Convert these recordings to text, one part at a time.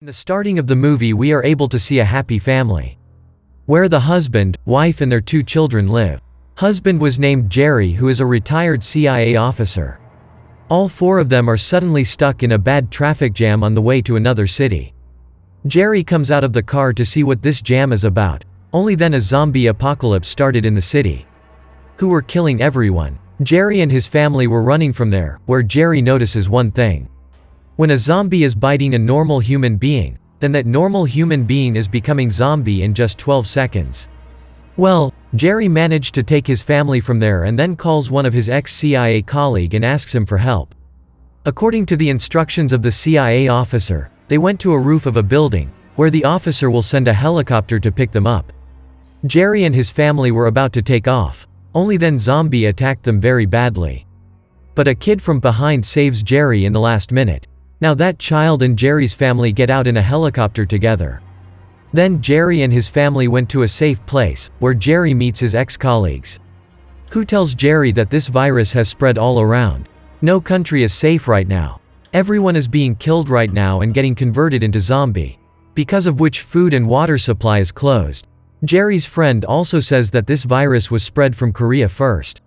In the starting of the movie we are able to see a happy family, where the husband, wife and their 2 children live. Husband was named Gerry, who is a retired CIA officer. All 4 of them are suddenly stuck in a bad traffic jam on the way to another city. Gerry comes out of the car to see what this jam is about. Only then a zombie apocalypse started in the city, who were killing everyone. Gerry and his family were running from there, where Gerry notices one thing. When a zombie is biting a normal human being, then that normal human being is becoming zombie in just 12 seconds. Well, Gerry managed to take his family from there and then calls one of his ex-CIA colleague and asks him for help. According to the instructions of the CIA officer, they went to a roof of a building, where the officer will send a helicopter to pick them up. Gerry and his family were about to take off. Only then zombie attacked them very badly. But a kid from behind saves Gerry in the last minute. Now that child and Gerry's family get out in a helicopter together. Then Gerry and his family went to a safe place, where Gerry meets his ex-colleagues, who tells Gerry that this virus has spread all around. No country is safe right now. Everyone is being killed right now and getting converted into zombie, because of which food and water supply is closed. Gerry's friend also says that this virus was spread from Korea first.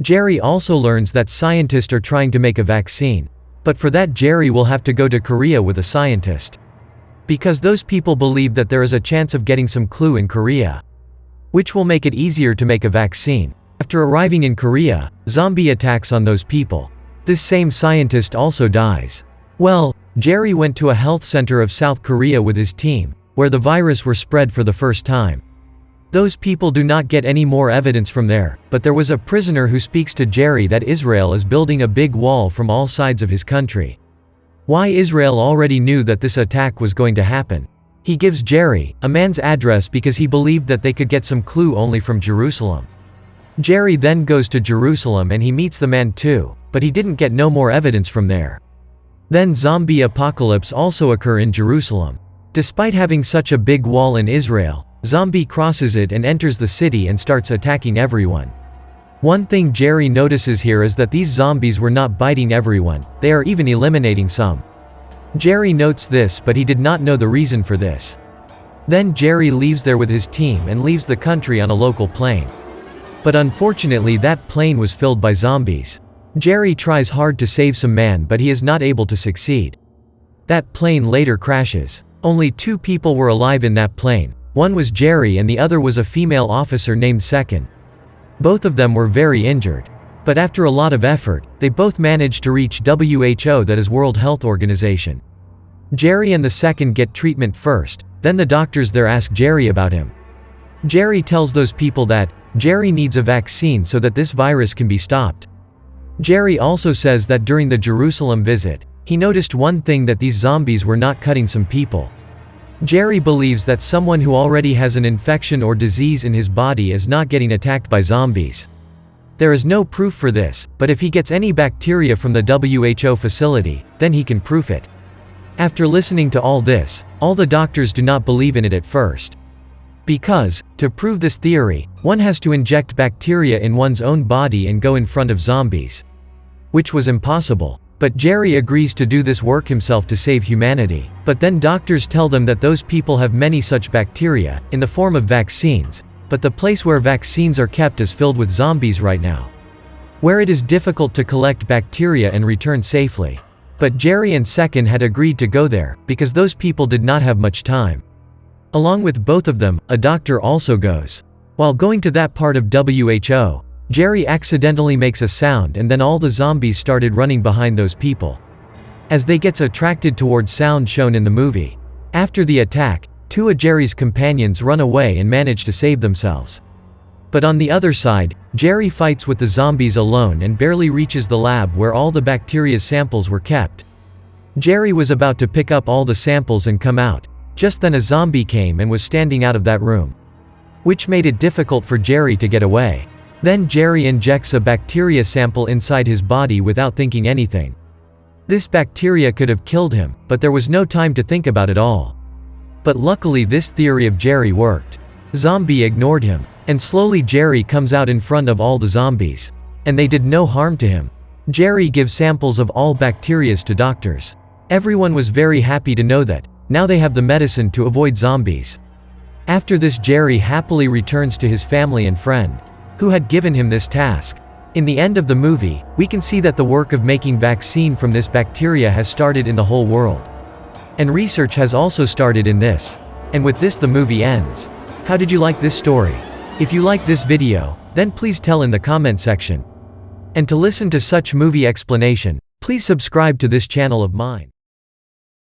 Gerry also learns that scientists are trying to make a vaccine. But for that Gerry will have to go to Korea with a scientist, because those people believe that there is a chance of getting some clue in Korea, which will make it easier to make a vaccine. After arriving in Korea, zombie attacks on those people. This same scientist also dies. Well, Gerry went to a health center of South Korea with his team, where the virus were spread for the first time. Those people do not get any more evidence from there, but there was a prisoner who speaks to Gerry that Israel is building a big wall from all sides of his country. Why Israel already knew that this attack was going to happen. He gives Gerry a man's address because he believed that they could get some clue only from Jerusalem. Gerry then goes to Jerusalem and he meets the man too, but he didn't get no more evidence from there. Then zombie apocalypse also occur in Jerusalem. Despite having such a big wall in Israel, zombie crosses it and enters the city and starts attacking everyone. One thing Gerry notices here is that these zombies were not biting everyone, they are even eliminating some. Gerry notes this, but he did not know the reason for this. Then Gerry leaves there with his team and leaves the country on a local plane. But unfortunately that plane was filled by zombies. Gerry tries hard to save some man, but he is not able to succeed. That plane later crashes. Only 2 people were alive in that plane. One was Gerry and the other was a female officer named Second. Both of them were very injured. But after a lot of effort, they both managed to reach WHO, that is World Health Organization. Gerry and the Second get treatment first, then the doctors there ask Gerry about him. Gerry tells those people that Gerry needs a vaccine so that this virus can be stopped. Gerry also says that during the Jerusalem visit, he noticed one thing, that these zombies were not cutting some people. Gerry believes that someone who already has an infection or disease in his body is not getting attacked by zombies. There is no proof for this, but if he gets any bacteria from the WHO facility, then he can prove it. After listening to all this, all the doctors do not believe in it at first. Because, to prove this theory, one has to inject bacteria in one's own body and go in front of zombies, which was impossible. But Gerry agrees to do this work himself to save humanity. But then doctors tell them that those people have many such bacteria, in the form of vaccines, but the place where vaccines are kept is filled with zombies right now, where it is difficult to collect bacteria and return safely. But Gerry and Second had agreed to go there, because those people did not have much time. Along with both of them, a doctor also goes. While going to that part of WHO, Gerry accidentally makes a sound and then all the zombies started running behind those people, as they gets attracted towards sound shown in the movie. After the attack, 2 of Gerry's companions run away and manage to save themselves. But on the other side, Gerry fights with the zombies alone and barely reaches the lab where all the bacteria's samples were kept. Gerry was about to pick up all the samples and come out. Just then a zombie came and was standing out of that room, which made it difficult for Gerry to get away. Then Gerry injects a bacteria sample inside his body without thinking anything. This bacteria could have killed him, but there was no time to think about it all. But luckily this theory of Gerry worked. Zombie ignored him, and slowly Gerry comes out in front of all the zombies. And they did no harm to him. Gerry gives samples of all bacterias to doctors. Everyone was very happy to know that Now they have the medicine to avoid zombies. After this, Gerry happily returns to his family and friend, who had given him this task. In the end of the movie, we can see that the work of making vaccine from this bacteria has started in the whole world. And research has also started in this. And with this the movie ends. How did you like this story? If you like this video, then please tell in the comment section. And to listen to such movie explanation, please subscribe to this channel of mine.